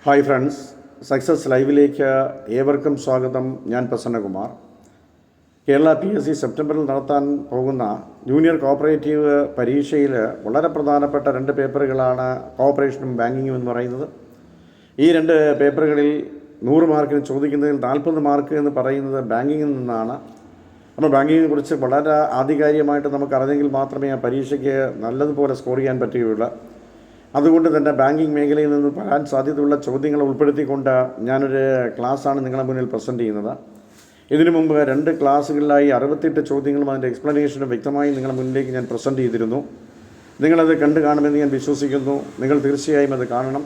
Hi friends, success ലൈവിലേക്ക് ഏവർക്കും സ്വാഗതം. ഞാൻ പ്രസന്നകുമാർ. കേരള PSC സെപ്റ്റംബറിൽ നടത്താൻ പോകുന്ന ജൂനിയർ കോപ്പറേറ്റീവ് പരീക്ഷയിൽ വളരെ പ്രധാനപ്പെട്ട രണ്ട് പേപ്പറുകളാണ് കോഓപ്പറേഷനും ബാങ്കിങ്ങും എന്ന് പറയുന്നത്. ഈ രണ്ട് പേപ്പറുകളിൽ 100 മാർക്കിന് ചോദിക്കുന്നതിൽ 40 മാർക്ക് എന്ന് പറയുന്നത് ബാങ്കിങ്ങിൽ നിന്നാണ്. അപ്പോൾ ബാങ്കിങ്ങിനെ കുറിച്ച് വളരെ ആധികാരികമായിട്ട് നമുക്കറിഞ്ഞെങ്കിൽ മാത്രമേ ആ പരീക്ഷയ്ക്ക് നല്ലതുപോലെ സ്കോർ ചെയ്യാൻ പറ്റുകയുള്ളൂ. അതുകൊണ്ട് തന്നെ ബാങ്കിങ് മേഖലയിൽ നിന്ന് വരാൻ സാധ്യതയുള്ള ചോദ്യങ്ങൾ ഉൾപ്പെടുത്തിക്കൊണ്ട് ഞാനൊരു ക്ലാസ്സാണ് നിങ്ങളുടെ മുന്നിൽ പ്രസൻറ്റ് ചെയ്യുന്നത്. ഇതിനു മുമ്പ് 2 ക്ലാസ്സുകളിലായി 68 ചോദ്യങ്ങളും അതിൻ്റെ എക്സ്പ്ലനേഷനും വ്യക്തമായി നിങ്ങളുടെ മുന്നിലേക്ക് ഞാൻ പ്രസൻറ്റ് ചെയ്തിരുന്നു. നിങ്ങളത് കണ്ടു കാണുമെന്ന് ഞാൻ വിശ്വസിക്കുന്നു. നിങ്ങൾ തീർച്ചയായും അത് കാണണം.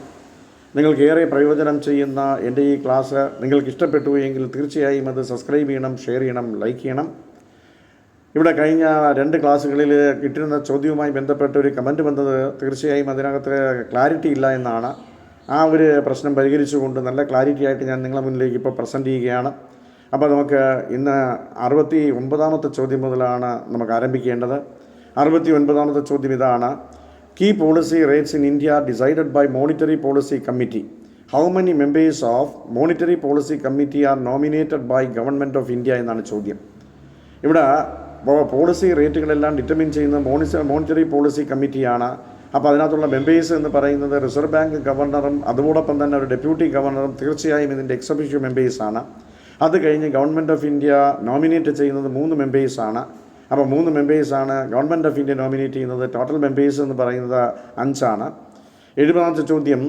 നിങ്ങൾക്കേറെ പ്രയോജനം ചെയ്യുന്ന എൻ്റെ ഈ ക്ലാസ് നിങ്ങൾക്ക് ഇഷ്ടപ്പെട്ടു എങ്കിൽ തീർച്ചയായും അത് സബ്സ്ക്രൈബ് ചെയ്യണം, ഷെയർ ചെയ്യണം, ലൈക്ക് ചെയ്യണം. ഇവിടെ കഴിഞ്ഞ 2 ക്ലാസ്സുകളിൽ കിട്ടുന്ന ചോദ്യവുമായി ബന്ധപ്പെട്ട ഒരു കമൻറ്റ് വന്നത് തീർച്ചയായും അതിനകത്ത് ക്ലാരിറ്റി ഇല്ല എന്നാണ്. ആ ഒരു പ്രശ്നം പരിഹരിച്ചുകൊണ്ട് നല്ല ക്ലാരിറ്റി ആയിട്ട് ഞാൻ നിങ്ങളുടെ മുന്നിലേക്ക് ഇപ്പോൾ പ്രസൻറ്റ് ചെയ്യുകയാണ്. അപ്പോൾ നമുക്ക് ഇന്ന് 69ാമത്തെ ചോദ്യം മുതലാണ് നമുക്ക് ആരംഭിക്കേണ്ടത്. 69ാമത്തെ ചോദ്യം ഇതാണ്: key policy rates in India decided by monetary policy committee. How many members of monetary policy committee are nominated by government of India എന്നാണ് ചോദ്യം. ഇവിടെ പോളിസി റേറ്റുകളെല്ലാം ഡിറ്റർമിൻ ചെയ്യുന്ന മോണിറ്ററി പോളിസി കമ്മിറ്റിയാണ്. അപ്പോൾ അതിനകത്തുള്ള മെമ്പേഴ്സ് എന്ന് പറയുന്നത് റിസർവ് ബാങ്ക് ഗവർണറും അതോടൊപ്പം തന്നെ ഒരു ഡെപ്യൂട്ടി ഗവർണറും തീർച്ചയായും ഇതിൻ്റെ എക്സിക്യൂട്ടീവ് മെമ്പേഴ്സാണ്. അത് കഴിഞ്ഞ് ഗവൺമെൻറ് ഓഫ് ഇന്ത്യ നോമിനേറ്റ് ചെയ്യുന്നത് 3 മെമ്പേഴ്സാണ്. അപ്പോൾ 3 മെമ്പേഴ്സാണ് ഗവൺമെൻറ് ഓഫ് ഇന്ത്യ നോമിനേറ്റ് ചെയ്യുന്നത്. ടോട്ടൽ മെമ്പേഴ്സ് എന്ന് പറയുന്നത് 5 ആണ്. 70ാമത്തെ ചോദ്യം: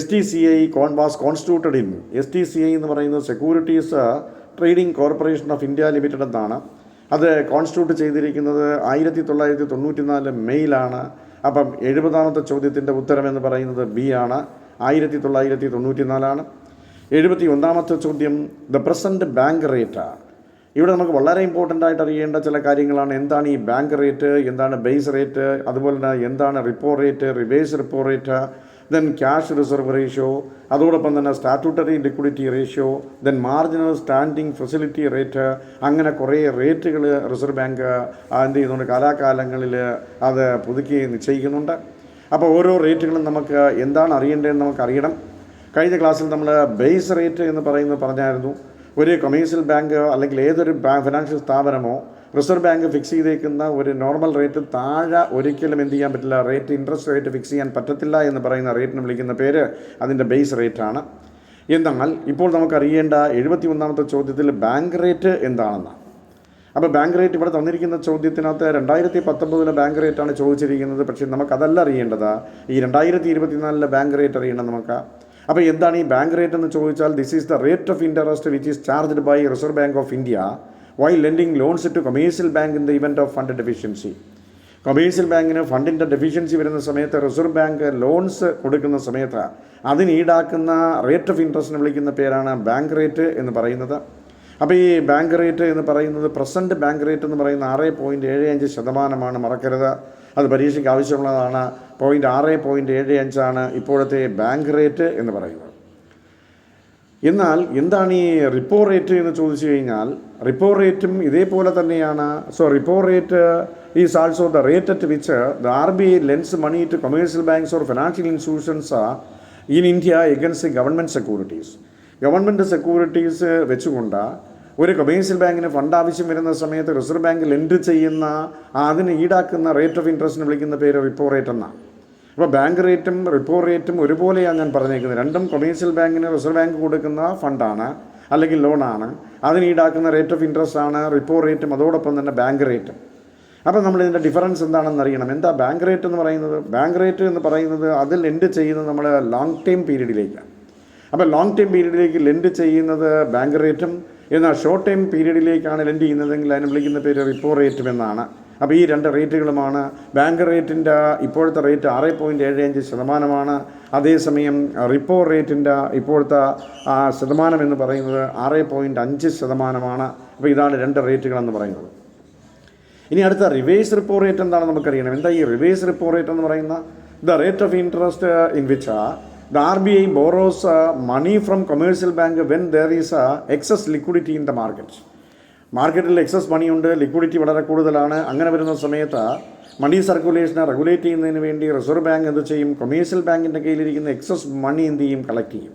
STCI was constituted in. STCI എന്ന് പറയുന്നത് securities trading corporation of India limited എന്നാണ്. അത് കോൺസ്റ്റിറ്റ്യൂട്ട് ചെയ്തിരിക്കുന്നത് 1994 മെയ്യിലാണ്. അപ്പം 70ാമത്തെ ചോദ്യത്തിൻ്റെ ഉത്തരം എന്ന് പറയുന്നത് ബി ആണ്, 1994. 71ാമത്തെ ചോദ്യം: ദ പ്രസൻറ്റ് ബാങ്ക് റേറ്റ്. ഇവിടെ നമുക്ക് വളരെ ഇമ്പോർട്ടൻ്റ് ആയിട്ട് അറിയേണ്ട ചില കാര്യങ്ങളാണ്. എന്താണ് ഈ ബാങ്ക് റേറ്റ്, എന്താണ് ബേസ് റേറ്റ്, അതുപോലെ തന്നെ എന്താണ് repo rate, reverse repo rate, then cash reserve ratio, അതോടൊപ്പം തന്നെ statutory liquidity ratio, then marginal standing facility rate. അങ്ങനെ കുറേ റേറ്റുകൾ റിസർവ് ബാങ്ക് എന്ത് ചെയ്യുന്നുണ്ട്, കാലാകാലങ്ങളിൽ അത് പുതുക്കി നിശ്ചയിക്കുന്നുണ്ട്. അപ്പോൾ ഓരോ റേറ്റുകളും നമുക്ക് എന്താണ് അറിയേണ്ടതെന്ന് നമുക്കറിയണം. കഴിഞ്ഞ ക്ലാസ്സിൽ നമ്മൾ ബേസ് റേറ്റ് എന്ന് പറഞ്ഞായിരുന്നു. ഒരു കൊമേഴ്സ്യൽ ബാങ്ക് അല്ലെങ്കിൽ ഏതൊരു ഫിനാൻഷ്യൽ സ്ഥാപനമോ റിസർവ് ബാങ്ക് ഫിക്സ് ചെയ്തേക്കുന്ന ഒരു നോർമൽ റേറ്റ് താഴെ ഒരിക്കലും എന്ത് ചെയ്യാൻ പറ്റില്ല, ഇൻട്രസ്റ്റ് റേറ്റ് ഫിക്സ് ചെയ്യാൻ പറ്റത്തില്ല എന്ന് പറയുന്ന റേറ്റിന് വിളിക്കുന്ന പേര് അതിൻ്റെ ബേസ് റേറ്റാണ്. എന്നാൽ ഇപ്പോൾ നമുക്കറിയേണ്ട 71ാമത്തെ ചോദ്യത്തിൽ ബാങ്ക് റേറ്റ് എന്താണെന്ന്. അപ്പോൾ ബാങ്ക് റേറ്റ് ഇവിടെ തന്നിരിക്കുന്ന ചോദ്യത്തിനകത്ത് 2019 ബാങ്ക് റേറ്റാണ് ചോദിച്ചിരിക്കുന്നത്. പക്ഷേ നമുക്കതല്ല അറിയേണ്ടത്, ഈ 2024 ബാങ്ക് റേറ്റ് അറിയണം നമുക്ക്. അപ്പോൾ എന്താണ് ഈ ബാങ്ക് റേറ്റ് എന്ന് ചോദിച്ചാൽ, this is the rate of interest which is charged by Reserve Bank of India while lending loans to commercial bank in the event of fund deficiency. Commercial ബാങ്കിന് ഫണ്ടിൻ്റെ deficiency വരുന്ന സമയത്ത് റിസർവ് ബാങ്ക് ലോൺസ് കൊടുക്കുന്ന സമയത്ത് അതിന് ഈടാക്കുന്ന rate of ഇൻട്രസ്റ്റിനെ വിളിക്കുന്ന പേരാണ് bank rate എന്ന് പറയുന്നത്. അപ്പോൾ ഈ ബാങ്ക് റേറ്റ് എന്ന് പറയുന്നത് പ്രസൻറ്റ് ബാങ്ക് റേറ്റ് എന്ന് പറയുന്ന 6.75% മറക്കരുത്. അത് പരീക്ഷയ്ക്ക് ആവശ്യമുള്ളതാണ്. 6.75 ഇപ്പോഴത്തെ ബാങ്ക് റേറ്റ് എന്ന് പറയുന്നത്. എന്നാൽ എന്താണ് ഈ റിപ്പോ റേറ്റ് എന്ന് ചോദിച്ചു കഴിഞ്ഞാൽ, റിപ്പോ റേറ്റും ഇതേപോലെ തന്നെയാണ്. So repo rate is also the rate at which the RBI lends money to commercial banks or financial institutions in India against government securities. Government securities വെച്ചുകൊണ്ട് ഒരു കൊമേഴ്സ്യൽ ബാങ്കിന് ഫണ്ട് ആവശ്യം വരുന്ന സമയത്ത് റിസർവ് ബാങ്ക് ലെൻഡ് ചെയ്യുന്ന അതിന് ഈടാക്കുന്ന rate of ഇൻട്രസ്റ്റിന് വിളിക്കുന്ന പേര് റിപ്പോ റേറ്റ് എന്നാണ്. അപ്പോൾ ബാങ്ക് റേറ്റും റിപ്പോ റേറ്റും ഒരുപോലെയാണ് ഞാൻ പറഞ്ഞേക്കുന്നത്. രണ്ടും കൊമേഴ്സ്യൽ ബാങ്കിന് റിസർവ് ബാങ്ക് കൊടുക്കുന്ന ഫണ്ടാണ് അല്ലെങ്കിൽ ലോണാണ്. അതിന് ഈടാക്കുന്ന റേറ്റ് ഓഫ് ഇൻട്രസ്റ്റ് ആണ് റിപ്പോ റേറ്റും അതോടൊപ്പം തന്നെ ബാങ്ക് റേറ്റും. അപ്പോൾ നമ്മളിതിൻ്റെ ഡിഫറൻസ് എന്താണെന്ന് അറിയണം. എന്താ ബാങ്ക് റേറ്റ് എന്ന് പറയുന്നത്? ബാങ്ക് റേറ്റ് എന്ന് പറയുന്നത് അതിൽ ലെൻഡ് ചെയ്യുന്നത് നമ്മൾ ലോങ് ടൈം പീരീഡിലേക്കാണ്. അപ്പോൾ ലോങ് ടൈം പീരീഡിലേക്ക് ലെൻഡ് ചെയ്യുന്നത് ബാങ്ക് റേറ്റും, എന്നാൽ ഷോർട്ട് ടൈം പീരീഡിലേക്കാണ് ലെൻഡ് ചെയ്യുന്നതെങ്കിൽ അതിന് വിളിക്കുന്ന പേര് റിപ്പോ റേറ്റും എന്നാണ്. അപ്പോൾ ഈ 2 റേറ്റുകളുമാണ്. ബാങ്ക് റേറ്റിൻ്റെ ഇപ്പോഴത്തെ റേറ്റ് 6.75%. അതേസമയം റിപ്പോ റേറ്റിൻ്റെ ഇപ്പോഴത്തെ ശതമാനം എന്ന് പറയുന്നത് 6.5%. അപ്പോൾ ഇതാണ് 2 റേറ്റുകളെന്ന് പറയുന്നത്. ഇനി അടുത്ത റിവേഴ്സ് റിപ്പോ റേറ്റ് എന്താണെന്ന് നമുക്കറിയണം. എന്താ ഈ റിവേഴ്സ് റിപ്പോ റേറ്റ് എന്ന് പറയുന്ന? The rate of interest in which the RBI borrows money from commercial bank when there is excess liquidity in the market. മാർക്കറ്റിൽ എക്സസ് മണിയുണ്ട്, ലിക്വിഡിറ്റി വളരെ കൂടുതലാണ്. അങ്ങനെ വരുന്ന സമയത്ത് മണി സർക്കുലേഷനെ റെഗുലേറ്റ് ചെയ്യുന്നതിന് വേണ്ടി റിസർവ് ബാങ്ക് എന്ത് ചെയ്യും? കൊമേഴ്സ്യൽ ബാങ്കിൻ്റെ കയ്യിലിരിക്കുന്ന എക്സസ് മണി എന്ത് ചെയ്യും? കളക്ട് ചെയ്യും.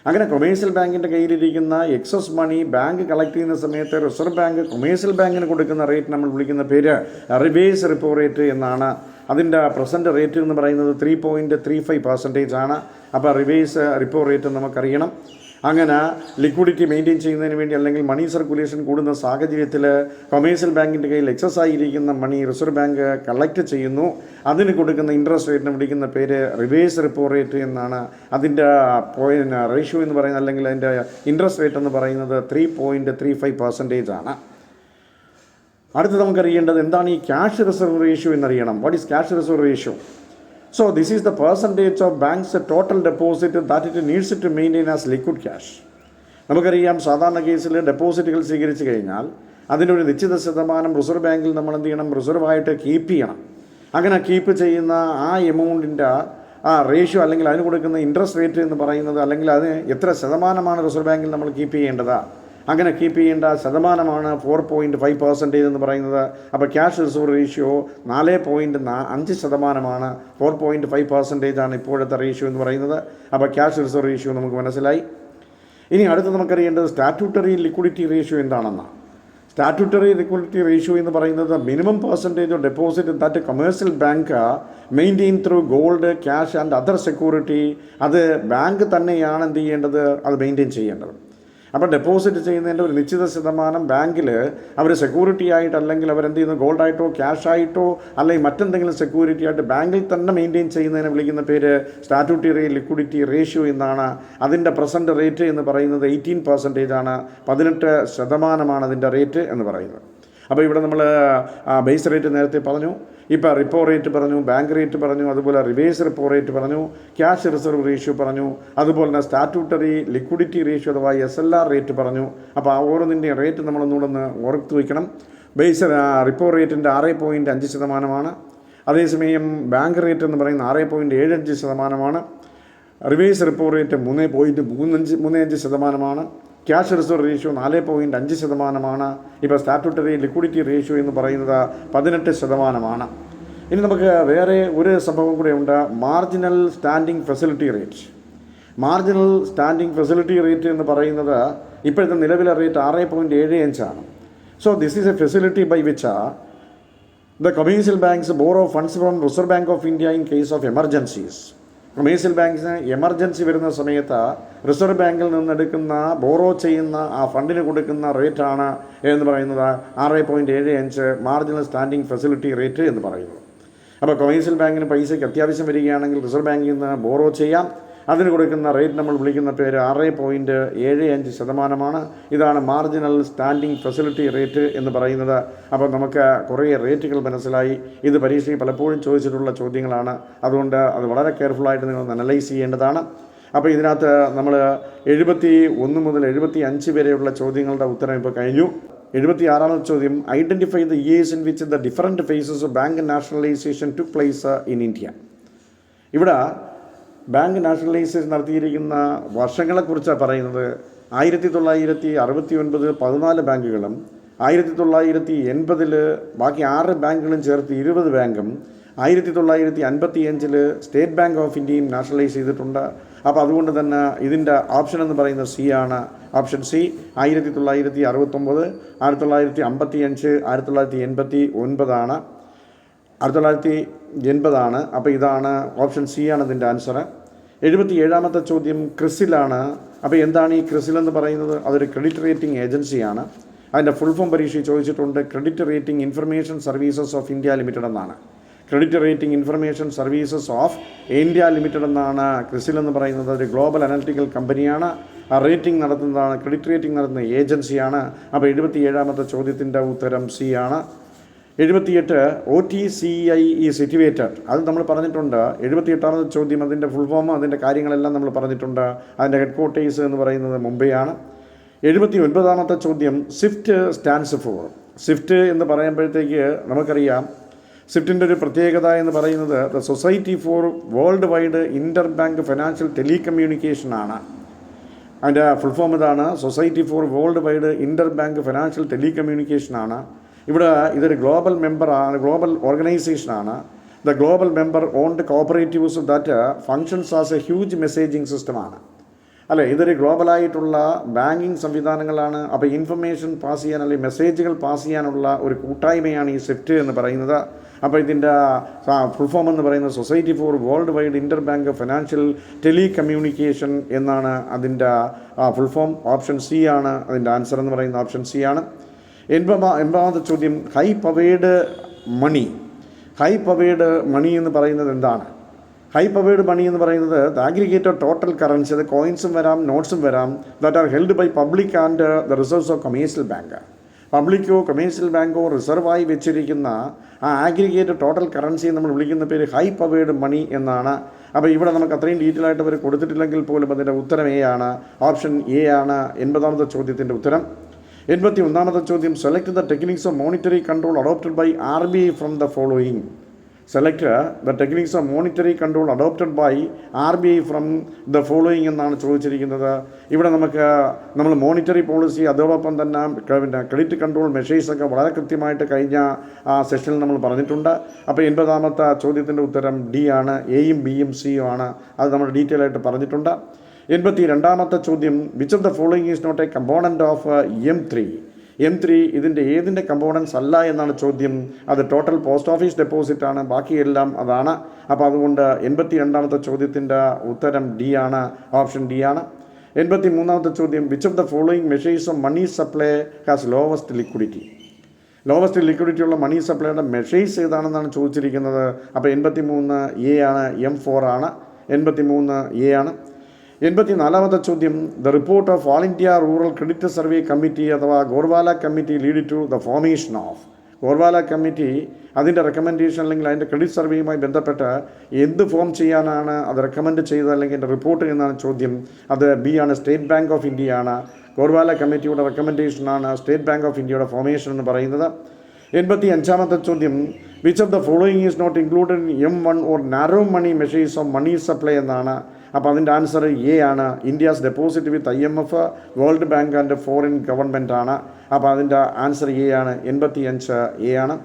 അങ്ങനെ കൊമേഴ്സ്യൽ ബാങ്കിൻ്റെ കയ്യിലിരിക്കുന്ന എക്സസ് മണി ബാങ്ക് കളക്ട് ചെയ്യുന്ന സമയത്ത് റിസർവ് ബാങ്ക് കൊമേഴ്സ്യൽ ബാങ്കിന് കൊടുക്കുന്ന റേറ്റ് നമ്മൾ വിളിക്കുന്ന പേര് റിവേഴ്സ് റിപ്പോ റേറ്റ് എന്നാണ്. അതിൻ്റെ പ്രസൻറ്റ് റേറ്റ് എന്ന് പറയുന്നത് 3.35% ആണ്. അപ്പോൾ റിവേഴ്സ് റിപ്പോ റേറ്റ് നമുക്കറിയണം. അങ്ങനെ ലിക്വിഡിറ്റി മെയിൻറ്റെയിൻ ചെയ്യുന്നതിന് വേണ്ടി അല്ലെങ്കിൽ മണി സർക്കുലേഷൻ കൂടുന്ന സാഹചര്യത്തിൽ കൊമേഴ്സ്യൽ ബാങ്കിൻ്റെ കയ്യിൽ എക്സസ് ആയിരിക്കുന്ന മണി റിസർവ് ബാങ്ക് കളക്ട് ചെയ്യുന്നു. അതിന് കൊടുക്കുന്ന ഇൻട്രസ്റ്റ് റേറ്റിന് വിളിക്കുന്ന പേര് റിവേഴ്സ് റിപ്പോ റേറ്റ് എന്നാണ്. അതിൻ്റെ റേഷ്യോ എന്ന് പറയുന്നത് അല്ലെങ്കിൽ അതിൻ്റെ ഇൻട്രസ്റ്റ് റേറ്റ് എന്ന് പറയുന്നത് 3.35% ആണ്. അടുത്ത് നമുക്കറിയേണ്ടത് എന്താണ് ഈ ക്യാഷ് റിസർവ് റേഷ്യോ എന്നറിയണം. What is cash reserve ratio? So this is the percentage of bank's total deposit that it needs to maintain as liquid cash. നമുക്കറിയാം, സാധാരണ കേസിൽ ഡെപ്പോസിറ്റുകൾ സ്വീകരിച്ചു കഴിഞ്ഞാൽ അതിൻ്റെ ഒരു നിശ്ചിത ശതമാനം റിസർവ് ബാങ്കിൽ നമ്മൾ എന്ത് ചെയ്യണം, റിസർവായിട്ട് കീപ്പ് ചെയ്യണം. അങ്ങനെ കീപ്പ് ചെയ്യുന്ന ആ എമൗണ്ടിൻ്റെ ആ റേഷ്യോ അല്ലെങ്കിൽ അതിന് കൊടുക്കുന്ന ഇൻട്രസ്റ്റ് റേറ്റ് എന്ന് പറയുന്നത് അല്ലെങ്കിൽ അതിന് എത്ര ശതമാനമാണ് റിസർവ് ബാങ്കിൽ നമ്മൾ കീപ്പ് ചെയ്യേണ്ടത്, അങ്ങനെ കീപ്പ് ചെയ്യേണ്ട ശതമാനമാണ് 4.5% എന്ന് പറയുന്നത്. അപ്പോൾ ക്യാഷ് റിസർവ് റേഷ്യോ 4.5%, 4.5% ആണ് ഇപ്പോഴത്തെ റേഷ്യോ എന്ന് പറയുന്നത്. അപ്പോൾ ക്യാഷ് റിസർവ് റേഷ്യോ നമുക്ക് മനസ്സിലായി. ഇനി അടുത്ത് നമുക്കറിയേണ്ടത് സ്റ്റാറ്റ്യൂട്ടറി ലിക്വിഡിറ്റി റേഷ്യോ എന്താണെന്നാണ്. സ്റ്റാറ്റ്യൂട്ടറി ലിക്വിഡിറ്റി റേഷ്യോ എന്ന് പറയുന്നത് minimum percentage of deposit that commercial bank maintain through gold, cash and other security. അത് ബാങ്ക് തന്നെയാണ് എന്ത് ചെയ്യേണ്ടത്, അത് മെയിൻറ്റെയിൻ ചെയ്യേണ്ടത്. അപ്പോൾ ഡെപ്പോസിറ്റ് ചെയ്യുന്നതിൻ്റെ ഒരു നിശ്ചിത ശതമാനം ബാങ്കിൽ അവർ സെക്യൂരിറ്റി ആയിട്ട് അല്ലെങ്കിൽ അവരെന്ത് ചെയ്യുന്നു, ഗോൾഡായിട്ടോ ക്യാഷായിട്ടോ അല്ലെങ്കിൽ മറ്റെന്തെങ്കിലും സെക്യൂരിറ്റി ആയിട്ട് ബാങ്കിൽ തന്നെ മെയിൻറ്റെയിൻ ചെയ്യുന്നതിന് വിളിക്കുന്ന പേര് സ്റ്റാറ്റ്യൂട്ടറി ലിക്വിഡിറ്റി റേഷ്യോ എന്നാണ്. അതിൻ്റെ പ്രസൻറ്റ് റേറ്റ് എന്ന് പറയുന്നത് 18% ആണ്. 18% അതിൻ്റെ റേറ്റ് എന്ന് പറയുന്നത്. അപ്പോൾ ഇവിടെ നമ്മൾ ബേസ് റേറ്റ് നേരത്തെ പറഞ്ഞു, ഇപ്പോൾ റിപ്പോ റേറ്റ് പറഞ്ഞു, ബാങ്ക് റേറ്റ് പറഞ്ഞു, അതുപോലെ റിവേഴ്സ് റിപ്പോ റേറ്റ് പറഞ്ഞു, ക്യാഷ് റിസർവ് റേഷ്യോ പറഞ്ഞു, അതുപോലെ തന്നെ സ്റ്റാറ്റ്യൂട്ടറി ലിക്വിഡിറ്റി റേഷ്യോ അഥവാ SLR റേറ്റ് പറഞ്ഞു. അപ്പോൾ ആ ഓരോന്നിൻ്റെയും റേറ്റ് നമ്മളൊന്നുകൂടെ ഓർത്ത് വയ്ക്കണം. ബേസ് റിപ്പോ റേറ്റിൻ്റെ 6.5%, അതേസമയം ബാങ്ക് റേറ്റ് എന്ന് പറയുന്നത് 6.75%, reverse repo rate 3.35%, cash reserve ratio 4.5%. ഇപ്പോൾ സ്റ്റാറ്റ്യൂട്ടറി ലിക്വിഡിറ്റി റേഷ്യോ എന്ന് പറയുന്നത് 18%. ഇനി നമുക്ക് വേറെ ഒരു സംഭവം കൂടെ ഉണ്ട്, marginal standing facility rate. Marginal standing facility rate എന്ന് പറയുന്നത് ഇപ്പോഴത്തെ നിലവിലെ റേറ്റ് 6.75 ആണ്. So this is a facility by which the commercial banks borrow funds from Reserve Bank of India in case of emergencies. Commercial ബാങ്കിന് emergency വരുന്ന സമയത്ത് reserve ബാങ്കിൽ നിന്നെടുക്കുന്ന borrow ചെയ്യുന്ന ആ ഫണ്ടിന് കൊടുക്കുന്ന റേറ്റാണ് എന്ന് പറയുന്നത് 6.75 മാർജിനൽ സ്റ്റാൻഡിംഗ് ഫെസിലിറ്റി റേറ്റ് എന്ന് പറയുന്നത്. അപ്പോൾ കൊമേഴ്സ്യൽ ബാങ്കിന് പൈസയ്ക്ക് അത്യാവശ്യം വരികയാണെങ്കിൽ റിസർവ് ബാങ്കിൽ നിന്ന് ബോറോ ചെയ്യാം. അതിന് കൊടുക്കുന്ന റേറ്റ് നമ്മൾ വിളിക്കുന്ന പേര് 6.75%. ഇതാണ് മാർജിനൽ സ്റ്റാൻഡിംഗ് ഫെസിലിറ്റി റേറ്റ് എന്ന് പറയുന്നത്. അപ്പോൾ നമുക്ക് കുറേ റേറ്റുകൾ മനസ്സിലായി. ഇത് പരീക്ഷയിൽ പലപ്പോഴും ചോദിച്ചിട്ടുള്ള ചോദ്യങ്ങളാണ്. അതുകൊണ്ട് അത് വളരെ കെയർഫുള്ളായിട്ട് നിങ്ങൾ അനലൈസ് ചെയ്യേണ്ടതാണ്. അപ്പോൾ ഇതിനകത്ത് നമ്മൾ 71 മുതൽ 75 വരെയുള്ള ചോദ്യങ്ങളുടെ ഉത്തരം ഇപ്പോൾ കഴിഞ്ഞു. 76ാമത്തെ ചോദ്യം, identify the years in which the different phases of bank nationalisation took place in India. ഇവിടെ ബാങ്ക് നാഷണലൈസേഷൻ നടത്തിയിരിക്കുന്ന വർഷങ്ങളെക്കുറിച്ചാണ് പറയുന്നത്. 1969 14 ബാങ്കുകളും 1980 ബാക്കി 6 ബാങ്കുകളും ചേർത്ത് 20 ബാങ്കും 1955 സ്റ്റേറ്റ് ബാങ്ക് ഓഫ് ഇന്ത്യയും നാഷണലൈസ് ചെയ്തിട്ടുണ്ട്. അപ്പോൾ അതുകൊണ്ട് തന്നെ ഇതിൻ്റെ ഓപ്ഷൻ എന്ന് പറയുന്നത് സി ആണ്. ഓപ്ഷൻ സി 1969, 1955, 1989 ആണ്. 1980 അപ്പോൾ ഇതാണ് ഓപ്ഷൻ സി ആണ് ഇതിൻ്റെ ആൻസർ. 77ാമത്തെ ചോദ്യം ക്രിസിലാണ്. അപ്പോൾ എന്താണ് ഈ ക്രിസിൽ എന്ന് പറയുന്നത്? അതൊരു ക്രെഡിറ്റ് റേറ്റിംഗ് ഏജൻസിയാണ്. അതിൻ്റെ ഫുൾ ഫോം പരീക്ഷ ചോദിച്ചിട്ടുണ്ട്. Credit rating information services of India limited എന്നാണ്. Credit rating information services of India limited എന്നാണ് ക്രിസിൽ എന്ന് പറയുന്നത്. ഒരു ഗ്ലോബൽ അനലിറ്റിക്കൽ കമ്പനിയാണ്. ആ റേറ്റിംഗ് നടത്തുന്നതാണ്, ക്രെഡിറ്റ് റേറ്റിംഗ് നടത്തുന്ന ഏജൻസിയാണ്. അപ്പോൾ 77ാമത്തെ ചോദ്യത്തിൻ്റെ ഉത്തരം സി ആണ്. 78 OTCI ഈസ് സിറ്റുവേറ്റഡ്. അത് നമ്മൾ പറഞ്ഞിട്ടുണ്ട്. 78ാമത്തെ ചോദ്യം അതിൻ്റെ ഫുൾ ഫോം അതിൻ്റെ കാര്യങ്ങളെല്ലാം നമ്മൾ പറഞ്ഞിട്ടുണ്ട്. അതിൻ്റെ ഹെഡ് ക്വാർട്ടേഴ്സ് എന്ന് പറയുന്നത് മുംബൈയാണ്. 79ാമത്തെ ചോദ്യം സ്വിഫ്റ്റ് സ്റ്റാൻഡ്സ് ഫോർ. സ്വിഫ്റ്റ് എന്ന് പറയുമ്പോഴത്തേക്ക് നമുക്കറിയാം സ്വിഫ്റ്റിൻ്റെ ഒരു പ്രത്യേകത എന്ന് പറയുന്നത് the society for world wide inter bank financial telecommunication ആണ്. അതിൻ്റെ ഫുൾ ഫോം ഇതാണ്, society for world wide inter bank financial telecommunication ആണ്. ഇവിടെ ഇതൊരു ഗ്ലോബൽ മെമ്പറാണ്, ഗ്ലോബൽ ഓർഗനൈസേഷനാണ്. The global member owned cooperatives that functions as a huge messaging സിസ്റ്റമാണ്. അല്ലേ? ഇതൊരു ഗ്ലോബലായിട്ടുള്ള ബാങ്കിങ് സംവിധാനങ്ങളാണ്. അപ്പോൾ ഇൻഫർമേഷൻ പാസ് ചെയ്യാൻ അല്ലെങ്കിൽ മെസ്സേജുകൾ പാസ് ചെയ്യാനുള്ള ഒരു കൂട്ടായ്മയാണ് ഈ സ്വിഫ്റ്റ് എന്ന് പറയുന്നത്. അപ്പോൾ ഇതിൻ്റെ ഫുൾ ഫോം എന്ന് പറയുന്നത് society for world wide inter bank financial tele communication എന്നാണ് അതിൻ്റെ ഫുൾ ഫോം. ഓപ്ഷൻ സി ആണ് അതിൻ്റെ ആൻസർ എന്ന് പറയുന്നത്. ഓപ്ഷൻ സി ആണ്. എൺപതാമത്തെ ചോദ്യം, ഹൈ പവേഡ് മണി. ഹൈ പവേഡ് മണി എന്ന് പറയുന്നത് എന്താണ്? ഹൈ പവേഡ് മണി എന്ന് പറയുന്നത് ദ ആഗ്രിഗേറ്റഡ് ടോട്ടൽ കറൻസി, അത് കോയിൻസും വരാം നോട്ട്സും വരാം, that are held by public and the reserves of commercial bank. പബ്ലിക്കോ കൊമേഴ്സ്യൽ ബാങ്കോ റിസർവായി വെച്ചിരിക്കുന്ന ആ ആഗ്രിഗേറ്റഡ് ടോട്ടൽ കറൻസി നമ്മൾ വിളിക്കുന്ന പേര് ഹൈ പവേഡ് മണി എന്നാണ്. അപ്പോൾ ഇവിടെ നമുക്ക് അത്രയും ഡീറ്റെയിൽ ആയിട്ട് അവർ കൊടുത്തിട്ടില്ലെങ്കിൽ പോലും അതിൻ്റെ ഉത്തരം എ ആണ്. ഓപ്ഷൻ എ ആണ് 80ാമത്തെ ചോദ്യത്തിൻ്റെ ഉത്തരം. 81ാമത്തെ ചോദ്യം, select the techniques of monetary control adopted by RBI from the following. Select the techniques of monetary control adopted by RBI from the following എന്നാണ് ചോദിച്ചിരിക്കുന്നത്. ഇവിടെ നമ്മൾ മോണിറ്ററി പോളിസി അതോടൊപ്പം തന്നെ ക്രെഡിറ്റ് കൺട്രോൾ മെഷേഴ്സൊക്കെ വളരെ കൃത്യമായിട്ട് കഴിഞ്ഞ സെഷനിൽ നമ്മൾ പറഞ്ഞിട്ടുണ്ട്. അപ്പോൾ 80ാമത്തെ ചോദ്യത്തിൻ്റെ ഉത്തരം ഡി ആണ്. എയും ബിയും സിയും ആണ്. അത് നമ്മൾ ഡീറ്റെയിൽ ആയിട്ട് പറഞ്ഞിട്ടുണ്ട്. 82ാമത്തെ ചോദ്യം, which of the following is not a component of M3. M3 ഇതിൻ്റെ ഏതിൻ്റെ കമ്പോണൻസ് അല്ല എന്നാണ് ചോദ്യം. അത് ടോട്ടൽ പോസ്റ്റ് ഓഫീസ് ഡെപ്പോസിറ്റ് ആണ്. ബാക്കിയെല്ലാം അതാണ്. അപ്പോൾ അതുകൊണ്ട് 82ാമത്തെ ചോദ്യത്തിൻ്റെ ഉത്തരം ഡി ആണ്. ഓപ്ഷൻ ഡി ആണ്. 83ാമത്തെ ചോദ്യം, which of the following measures of money supply has lowest liquidity. Lowest liquidity ഉള്ള മണി സപ്ലൈയുടെ മെഷേഴ്സ് ഏതാണെന്നാണ് ചോദിച്ചിരിക്കുന്നത്. അപ്പോൾ 83 എ ആണ്. M4 ആണ്. 83 എ ആണ്. 84ാമത്തെ ചോദ്യം, the report of all India rural credit survey committee അഥവാ Gorwala committee lead to the formation of. Gorwala committee അതിൻ്റെ റെക്കമെൻഡേഷൻ അല്ലെങ്കിൽ അതിൻ്റെ ക്രെഡിറ്റ് സർവേയുമായി ബന്ധപ്പെട്ട് എന്ത് ഫോം ചെയ്യാനാണ് അത് റെക്കമെൻഡ് ചെയ്തത് അല്ലെങ്കിൽ എൻ്റെ റിപ്പോർട്ട് എന്നാണ് ചോദ്യം. അത് ബി ആണ്. സ്റ്റേറ്റ് ബാങ്ക് ഓഫ് ഇന്ത്യ ആണ്. ഗോർവാല കമ്മിറ്റിയുടെ റെക്കമെൻഡേഷനാണ് സ്റ്റേറ്റ് ബാങ്ക് ഓഫ് ഇന്ത്യയുടെ ഫോർമേഷൻ എന്ന് പറയുന്നത്. 85ാമത്തെ ചോദ്യം, which of the following is not included in M1 or narrow money measures of money supply എന്നാണ്. അപ്പോൾ അതിൻ്റെ ആൻസർ എ ആണ്. India's deposit with IMF, World Bank and foreign government ആണ്. അപ്പോൾ അതിൻ്റെ ആൻസർ എ ആണ്. 85 എ ആണ്.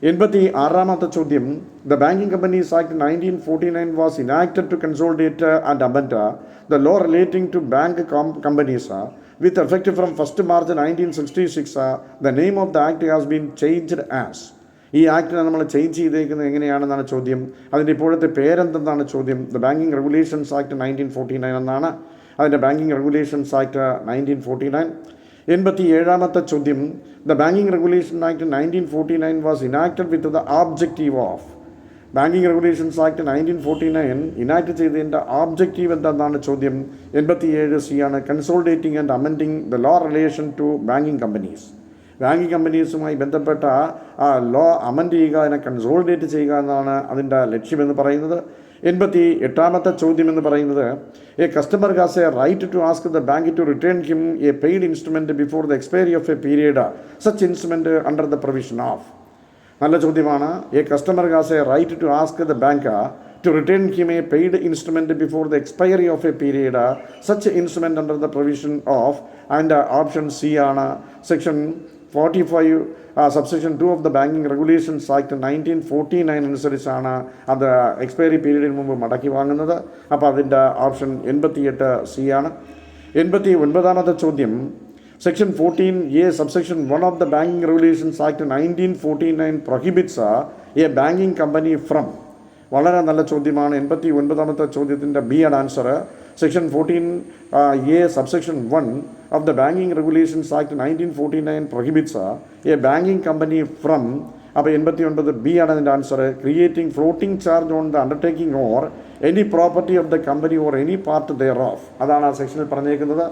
86ാമത്തെ ചോദ്യം, the Banking Companies Act 1949 was enacted to consolidate and amend the law relating to bank companies with effect from 1st March 1966. The name of the act has been changed as. ഈ ആക്ടിനെ നമ്മൾ change ചെയ്തേക്കുന്നത് എങ്ങനെയാണെന്നാണ് ചോദ്യം. അതിൻ്റെ ഇപ്പോഴത്തെ പേരെന്തെന്നാണ് ചോദ്യം. The banking regulations act 1949 എന്നാണ്. അതിൻ്റെ banking regulations act 1949. 87ാമത്തെ ചോദ്യം, the banking regulation act 1949 was enacted with the objective of. Banking regulations act 1949 enact ചെയ്തതിൻ്റെ ഓബ്ജക്റ്റീവ് എന്താണെന്നാണ് ചോദ്യം. 87 സി ആണ്. Consolidating and amending the law relation to banking companies. Banking കമ്പനീസുമായി ബന്ധപ്പെട്ട ആ ലോ അമെൻഡ് ചെയ്യുക, അതിനെ കൺസോളിഡേറ്റ് ചെയ്യുക എന്നാണ് അതിൻ്റെ ലക്ഷ്യമെന്ന് പറയുന്നത്. 88ാമത്തെ ചോദ്യം എന്ന് പറയുന്നത്, a customer has a right to ask the bank to return him a paid instrument before the expiry of a period such instrument under the provision of. നല്ല ചോദ്യമാണ്. A customer has a right to ask the bank to return him a paid instrument before the expiry of a period such instrument under the provision of. And option C ആണ്. Section 45 subsection 2 of the banking regulations act 1949 അനുസരിച്ചാണ് അത് expiry പീരീഡിന് മുമ്പ് മടക്കി വാങ്ങുന്നത്. അപ്പോൾ അതിൻ്റെ option 88 C ആണ്. 89ാമത്തെ ചോദ്യം, section 14A subsection 1 of the banking regulations act 1949 prohibits A banking company from. വളരെ നല്ല ചോദ്യമാണ്. 89ാമത്തെ ചോദ്യത്തിൻ്റെ ബി ആണ് answer. Section 14A subsection 1 of the Banking Regulations Act 1949 prohibits a banking company from. അപ്പോൾ 89 ബി ആണ് അതിൻ്റെ answer. Creating floating charge on the undertaking or any property of the company or any part thereof. അതാണ് ആ സെക്ഷനിൽ പറഞ്ഞേക്കുന്നത്.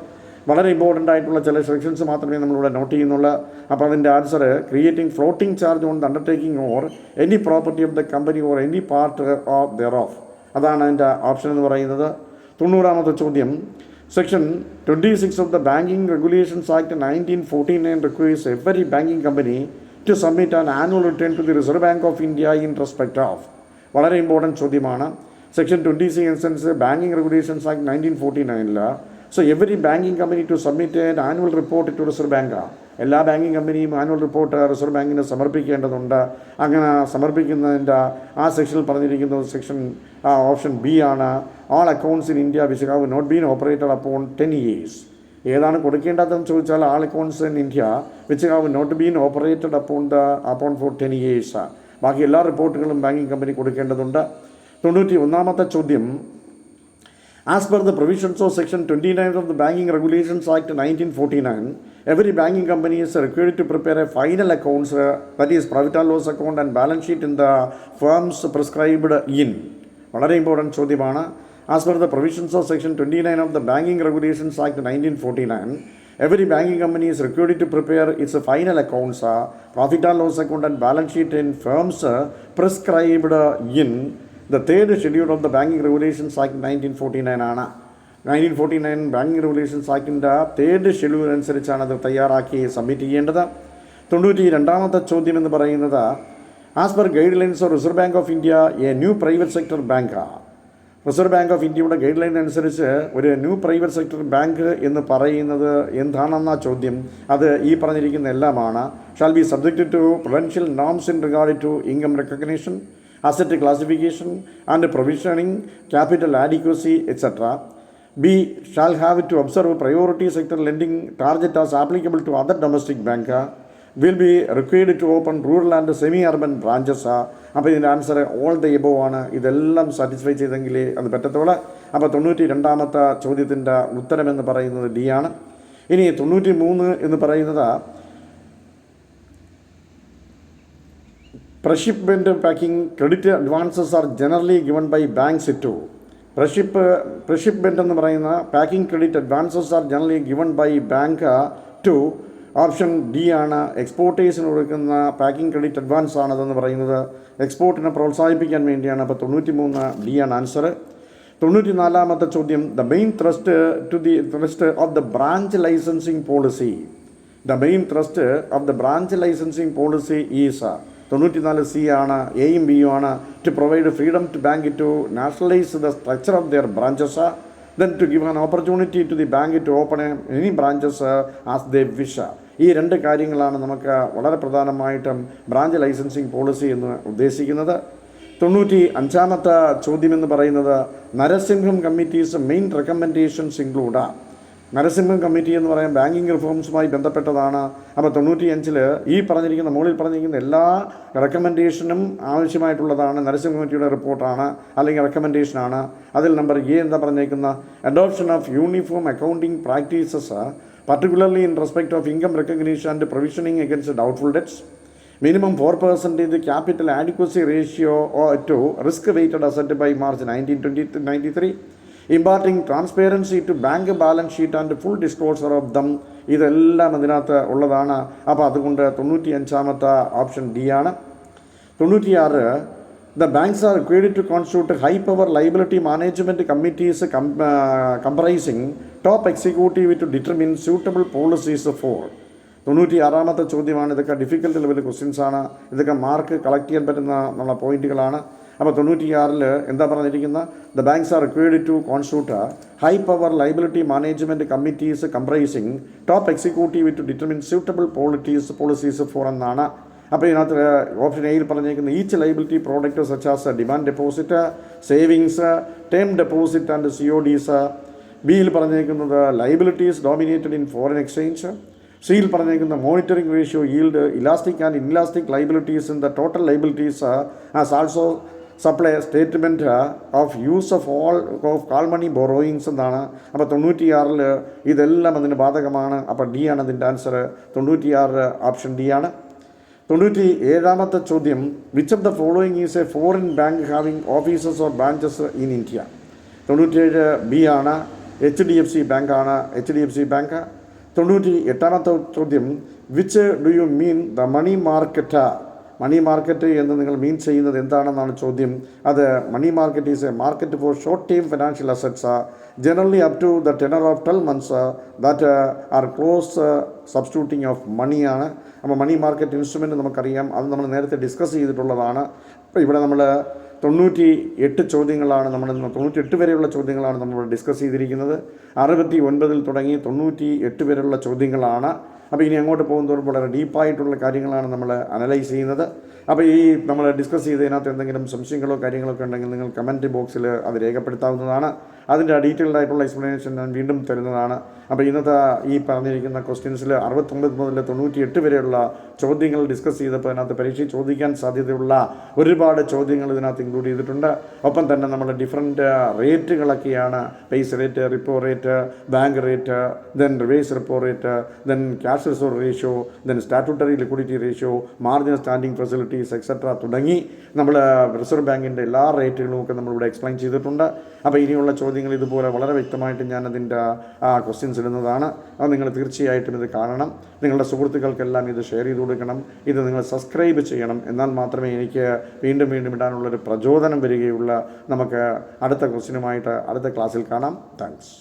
വളരെ important ആയിട്ടുള്ള ചില സെക്ഷൻസ് മാത്രമേ നമ്മളിവിടെ നോട്ട് ചെയ്യുന്നുള്ളൂ. അപ്പോൾ അതിൻ്റെ answer creating floating charge on the undertaking or any property of the company or any part of their of. അതാണ് അതിൻ്റെ ഓപ്ഷൻ എന്ന് പറയുന്നത്. 90ാമത്തെ ചോദ്യം, section 26 of the banking regulations act 1949 requires every banking company to submit an annual return to the Reserve Bank of India in respect of. വളരെ important ചോദ്യമാണ്. Section 26 അനുസരിച്ച് banking regulations act 1949 So every banking company to submit an annual report to Reserve Bank. എല്ലാ banking കമ്പനിയും annual report reserve ബാങ്കിന് സമർപ്പിക്കേണ്ടതുണ്ട്. അങ്ങനെ സമർപ്പിക്കുന്നതിൻ്റെ ആ സെക്ഷനിൽ പറഞ്ഞിരിക്കുന്നത് ഓപ്ഷൻ ബി ആണ്. All accounts in India which have not been operated upon 10 years. ഏതാണ് കൊടുക്കേണ്ടതെന്ന് ചോദിച്ചാൽ all accounts in India which have not been operated upon for 10 years. ബാക്കി എല്ലാ റിപ്പോർട്ടുകളും ബാങ്കിങ് കമ്പനി കൊടുക്കേണ്ടതുണ്ട്. 91ാമത്തെ ചോദ്യം, as per the provisions of Section 29 of the Banking Regulations Act 1949, every banking company is required to prepare a final accounts, that is profit and loss account and balance sheet in the firms prescribed in. വളരെ important ചോദ്യമാണ്. As per the provisions of Section 29 of the Banking Regulations Act 1949, every banking company is required to prepare its final accounts, profit and loss account and balance sheet in firms prescribed in the third schedule of the Banking Regulations Act 1949 ആണ്. 1949 banking regulations ആക്ടിൻ്റെ third schedule അനുസരിച്ചാണ് അത് തയ്യാറാക്കി submit ചെയ്യേണ്ടത്. 92ാമത്തെ ചോദ്യം എന്ന് പറയുന്നത്, as per guide lines of reserve Bank of India A new private sector bank. Reserve Bank of ഇന്ത്യയുടെ guide line അനുസരിച്ച് ഒരു ന്യൂ പ്രൈവറ്റ് സെക്ടർ ബാങ്ക് എന്ന് പറയുന്നത് എന്താണെന്ന ചോദ്യം. അത് ഈ പറഞ്ഞിരിക്കുന്ന എല്ലാമാണ്. Shall be subject to prudential norms in regard to income recognition, asset classification and provisioning, capital adequacy, etc. B. Shall have to observe priority sector lending target as applicable to other domestic banker. Will be required to open rural and semi-urban branches. അപ്പോൾ ഇതിൻ്റെ answer all the above ആണ്. ഇതെല്ലാം satisfy ചെയ്തെങ്കിലേ അത് പറ്റത്തുള്ളൂ. അപ്പോൾ 92ാമത്തെ ചോദ്യത്തിൻ്റെ ഉത്തരമെന്ന് പറയുന്നത് D ആണ്. ഇനി 93 എന്ന് പറയുന്നത്, Pre-shipment packing credit advances are generally given by banks too. Pre-shipment എന്ന് പറയുന്ന packing credit advances are generally given by bank to. Option D ആണ്. എക്സ്പോർട്ടേഴ്സിന് കൊടുക്കുന്ന പാക്കിംഗ് ക്രെഡിറ്റ് അഡ്വാൻസ് ആണതെന്ന് പറയുന്നത് എക്സ്പോർട്ടിനെ പ്രോത്സാഹിപ്പിക്കാൻ വേണ്ടിയാണ്. അപ്പോൾ 93 ഡി ആണ് ആൻസർ. 94ാമത്തെ ചോദ്യം, the main thrust of the branch licensing policy. The main thrust of the branch licensing policy is 94 C ആണ്. എയും ബിയും ആണ്. To provide freedom to bank to nationalise the structure of their branches, then to give an opportunity to the bank to open any branches as they wish. ഈ രണ്ട് കാര്യങ്ങളാണ് നമുക്ക് വളരെ പ്രധാനമായിട്ടും ബ്രാഞ്ച് ലൈസൻസിങ് പോളിസി എന്ന് ഉദ്ദേശിക്കുന്നത്. 95ാമത്തെ ചോദ്യം എന്ന് പറയുന്നത്, Narasimham committees main recommendations include. Narasimham committee എന്ന് പറയാൻ ബാങ്കിങ് റിഫോംസുമായി ബന്ധപ്പെട്ടതാണ്. അപ്പോൾ 95 ഈ പറഞ്ഞിരിക്കുന്ന മുകളിൽ പറഞ്ഞിരിക്കുന്ന എല്ലാ റെക്കമെൻഡേഷനും ആവശ്യമായിട്ടുള്ളതാണ്. നരസിംഹ കമ്മിറ്റിയുടെ റിപ്പോർട്ടാണ് അല്ലെങ്കിൽ റെക്കമെൻഡേഷനാണ്. അതിൽ നമ്പർ എ എന്താ പറഞ്ഞേക്കുന്ന, adoption of uniform accounting practices particularly in respect of income recognition and provisioning against doubtful debts. Minimum 4% capital adequacy ratio to risk-weighted asset by March 1993. Imparting transparency to bank balance sheet and full disclosure of them. ഇതെല്ലാം അതിനകത്ത് ഉള്ളതാണ്. അപ്പോൾ അതുകൊണ്ട് 95ാമത്തെ option D ആണ്. 96, the banks are required to constitute high-power liability management committees comprising top executive to determine suitable policies for. 96ാമത്തെ ചോദ്യമാണ്. ഇതൊക്കെ difficult level questions ആണ്. ഇതൊക്കെ മാർക്ക് കളക്ട് ചെയ്യാൻ പറ്റുന്ന നമ്മളെ പോയിന്റുകളാണ്. അപ്പോൾ 96 എന്താ പറഞ്ഞിരിക്കുന്ന, the banks are required to constitute high power liability management committees comprising top executive to determine suitable policies for എന്നാണ്. അപ്പോൾ ഇതിനകത്ത് ഓപ്ഷൻ എയിൽ പറഞ്ഞിരിക്കുന്ന each liability product such as demand deposit, savings, term deposit and CODs. ബിയിൽ പറഞ്ഞിരിക്കുന്നത് liabilities dominated in foreign exchange. സിയിൽ പറഞ്ഞിരിക്കുന്ന monitoring ratio, yield, elastic and inelastic liabilities in the total liabilities as also supply statement of use of call money borrowings എന്നാണ്. അപ്പോൾ 96 ഇതെല്ലാം അതിന് ബാധകമാണ്. അപ്പോൾ ഡി ആണ് അതിൻ്റെ ആൻസർ. 96 ഓപ്ഷൻ ഡി ആണ്. 97ാമത്തെ ചോദ്യം, which of the following is a foreign bank having offices or branches in India. 97 B ആണ്. HDFC ബാങ്ക് ആണ്. HDFC bank. 98ാമത്തെ ചോദ്യം, which do you mean the money market. Money market എന്ന് നിങ്ങൾ mean ചെയ്യുന്നത് എന്താണെന്നാണ് ചോദ്യം. അത് money market is a market for short time financial assets generally up to the tenor of 12 months that are close substituting of മണിയാണ്. അപ്പോൾ money market instrument നമുക്കറിയാം, അത് നമ്മൾ നേരത്തെ ഡിസ്കസ് ചെയ്തിട്ടുള്ളതാണ്. അപ്പോൾ ഇവിടെ നമ്മൾ 98 ചോദ്യങ്ങളാണ് നമ്മൾ 98 വരെയുള്ള ചോദ്യങ്ങളാണ് നമ്മൾ ഡിസ്കസ് ചെയ്തിരിക്കുന്നത്. 69 തുടങ്ങി 98 വരെയുള്ള ചോദ്യങ്ങളാണ്. അപ്പോൾ ഇനി അങ്ങോട്ട് പോകുന്നതോറും വളരെ ഡീപ്പായിട്ടുള്ള കാര്യങ്ങളാണ് നമ്മൾ അനലൈസ് ചെയ്യുന്നത്. അപ്പോൾ ഈ നമ്മൾ ഡിസ്കസ് ചെയ്തതിനകത്ത് എന്തെങ്കിലും സംശയങ്ങളോ കാര്യങ്ങളൊക്കെ ഉണ്ടെങ്കിൽ നിങ്ങൾ കമൻറ്റ് ബോക്സിൽ അത് രേഖപ്പെടുത്താവുന്നതാണ്. അതിൻ്റെ ഡീറ്റെയിൽഡ് ആയിട്ടുള്ള എക്സ്പ്ലനേഷൻ ഞാൻ വീണ്ടും തരുന്നതാണ്. അപ്പോൾ ഇന്നത്തെ ഈ പറഞ്ഞിരിക്കുന്ന ക്വസ്റ്റ്യൻസിൽ 69 മുതൽ 98 വരെയുള്ള ചോദ്യങ്ങൾ ഡിസ്കസ് ചെയ്തപ്പോൾ അതിനകത്ത് പരീക്ഷയിൽ ചോദിക്കാൻ സാധ്യതയുള്ള ഒരുപാട് ചോദ്യങ്ങൾ ഇതിനകത്ത് ഇൻക്ലൂഡ് ചെയ്തിട്ടുണ്ട്. ഒപ്പം തന്നെ നമ്മൾ ഡിഫറൻറ്റ് റേറ്റുകളൊക്കെയാണ്, base rate, repo rate, bank rate, then reverse repo rate, then cash reserve ratio, then statutory liquidity ratio, marginal standing facilities etcetera തുടങ്ങി നമ്മൾ റിസർവ് ബാങ്കിൻ്റെ എല്ലാ റേറ്റുകളും ഒക്കെ നമ്മളിവിടെ എക്സ്പ്ലെയിൻ ചെയ്തിട്ടുണ്ട്. അപ്പോൾ ഇനിയുള്ള ചോദ്യങ്ങൾ ഇതുപോലെ വളരെ വ്യക്തമായിട്ട് ഞാൻ അതിൻ്റെ ക്വസ്റ്റ്യൻസ് ഇടുന്നതാണ്. അത് നിങ്ങൾ തീർച്ചയായിട്ടും ഇത് കാണണം. നിങ്ങളുടെ സുഹൃത്തുക്കൾക്കെല്ലാം ഇത് ഷെയർ ചെയ്ത് കൊടുക്കണം. ഇത് നിങ്ങൾ സബ്സ്ക്രൈബ് ചെയ്യണം. എന്നാൽ മാത്രമേ എനിക്ക് വീണ്ടും വീണ്ടും ഇടാനുള്ളൊരു പ്രചോദനം വരികയുള്ളൂ. നമുക്ക് അടുത്ത ക്വസ്റ്റ്യനുമായിട്ട് അടുത്ത ക്ലാസ്സിൽ കാണാം. താങ്ക്സ്.